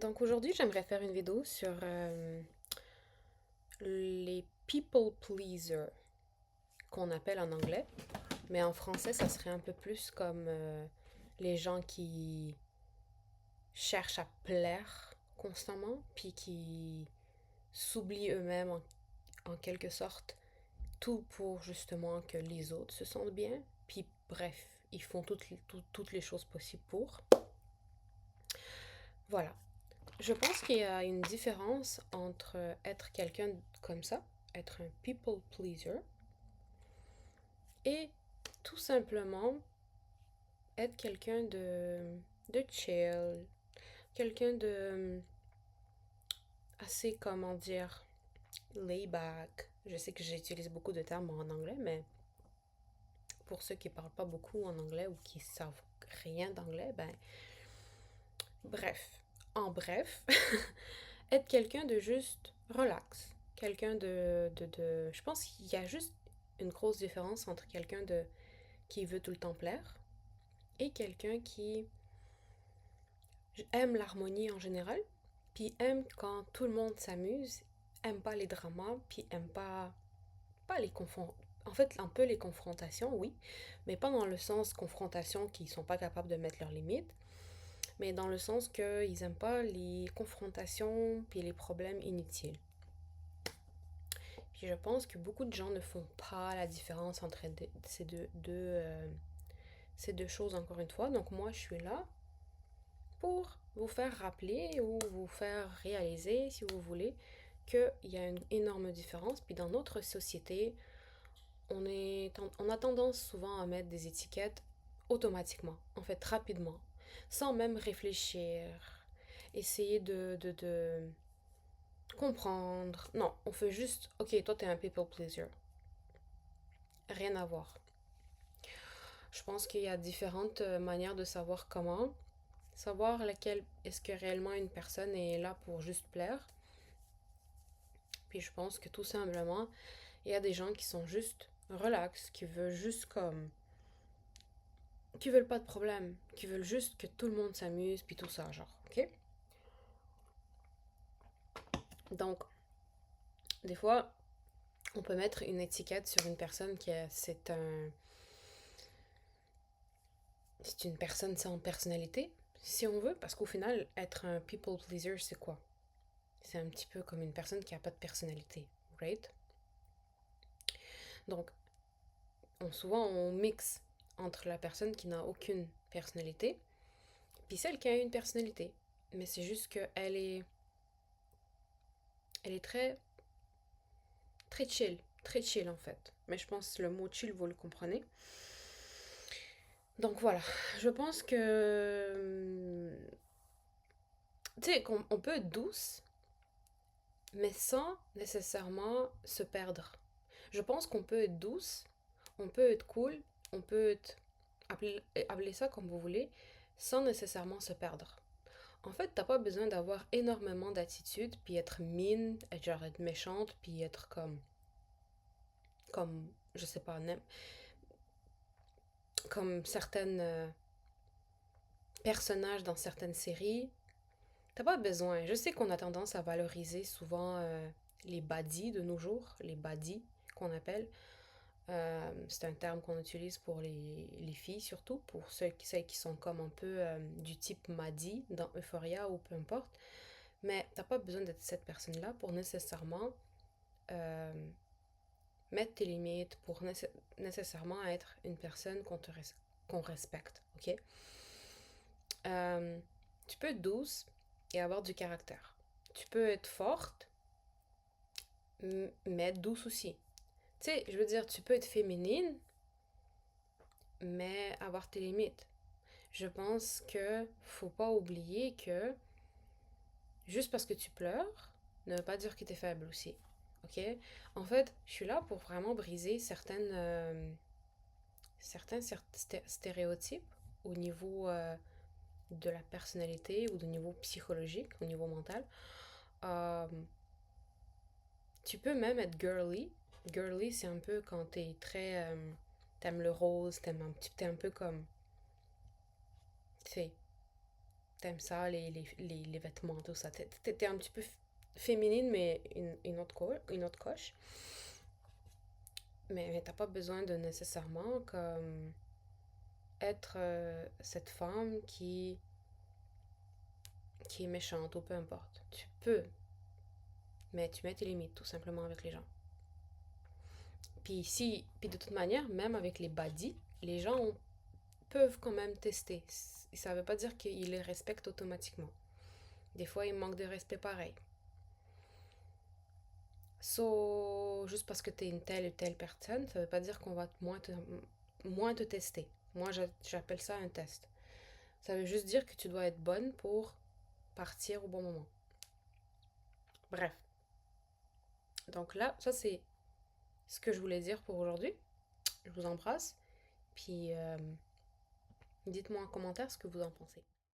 Donc aujourd'hui, j'aimerais faire une vidéo sur les people pleasers qu'on appelle en anglais, mais en français, ça serait un peu plus comme les gens qui cherchent à plaire constamment, puis qui s'oublient eux-mêmes en quelque sorte, tout pour justement que les autres se sentent bien. Puis bref, ils font toutes les choses possibles pour. Voilà. Je pense qu'il y a une différence entre être quelqu'un comme ça, être un people pleaser, et tout simplement être quelqu'un de chill, quelqu'un de assez, comment dire, lay back. Je sais que j'utilise beaucoup de termes en anglais, mais pour ceux qui parlent pas beaucoup en anglais ou qui savent rien d'anglais, ben, bref. En bref, être quelqu'un de juste relax. Quelqu'un je pense qu'il y a juste une grosse différence entre quelqu'un de qui veut tout le temps plaire et quelqu'un qui aime l'harmonie en général, puis aime quand tout le monde s'amuse, aime pas les dramas, puis aime pas les confrontations. En fait, un peu les confrontations, oui, mais pas dans le sens confrontation qu'ils sont pas capables de mettre leurs limites, mais dans le sens qu'ils aiment pas les confrontations puis les problèmes inutiles. Puis je pense que beaucoup de gens ne font pas la différence entre ces deux choses, encore une fois. Donc moi, je suis là pour vous faire rappeler ou vous faire réaliser, si vous voulez, qu'il y a une énorme différence. Puis dans notre société, on a tendance souvent à mettre des étiquettes automatiquement, en fait rapidement, sans même réfléchir, essayer de comprendre. Non, on fait juste, ok, toi t'es un people pleaser. Rien à voir. Je pense qu'il y a différentes manières de savoir comment. Savoir laquelle est-ce que réellement une personne est là pour juste plaire. Puis je pense que tout simplement, il y a des gens qui sont juste relax, qui veulent juste comme... qui veulent pas de problème, qui veulent juste que tout le monde s'amuse, puis tout ça, genre, ok? Donc, des fois, on peut mettre une étiquette sur une personne c'est une personne sans personnalité, si on veut, parce qu'au final, être un people pleaser, c'est quoi? C'est un petit peu comme une personne qui a pas de personnalité, right? Donc, souvent, on mixe entre la personne qui n'a aucune personnalité, puis celle qui a une personnalité. Mais c'est juste elle est très chill en fait. Mais je pense que le mot chill, vous le comprenez. Donc voilà, je pense que, tu sais, qu'on on peut être douce, mais sans nécessairement se perdre. Je pense qu'on peut être douce, on peut être cool, on peut être, appeler ça comme vous voulez, sans nécessairement se perdre. En fait, t'as pas besoin d'avoir énormément d'attitude, puis être mine, être méchante, puis être je sais pas, comme certaines personnages dans certaines séries. T'as pas besoin. Je sais qu'on a tendance à valoriser souvent les baddies de nos jours, les baddies qu'on appelle. C'est un terme qu'on utilise pour les filles surtout, pour celles qui sont comme un peu du type Maddie dans Euphoria ou peu importe. Mais t'as pas besoin d'être cette personne-là pour nécessairement euh, mettre tes limites, pour nécessairement être une personne qu'on respecte, ok? Euh, Tu peux être douce et avoir du caractère. Tu peux être forte, mais être douce aussi. Tu sais, je veux dire, tu peux être féminine, mais avoir tes limites. Je pense que faut pas oublier que juste parce que tu pleures, ne veut pas dire que tu es faible aussi. Ok? En fait, je suis là pour vraiment briser certains stéréotypes au niveau de la personnalité ou au niveau psychologique, au niveau mental. Euh, Tu peux même être girly. Girly, c'est un peu quand t'es très... t'aimes le rose, t'es un peu comme... Tu sais, T'aimes ça, les vêtements, tout ça. T'es un petit peu féminine, mais une autre coche. Mais t'as pas besoin de nécessairement comme être cette femme qui est méchante ou peu importe. Tu peux, mais tu mets tes limites tout simplement avec les gens. Puis de toute manière, même avec les baddies, les gens peuvent quand même tester. Ça veut pas dire qu'ils les respectent automatiquement. Des fois, ils manquent de respect pareil. So, juste parce que tu es une telle ou telle personne, ça veut pas dire qu'on va moins te tester. Moi, j'appelle ça un test. Ça veut juste dire que tu dois être bonne pour partir au bon moment. Bref. Donc là, ça c'est ce que je voulais dire pour aujourd'hui. Je vous embrasse. Puis dites-moi en commentaire ce que vous en pensez.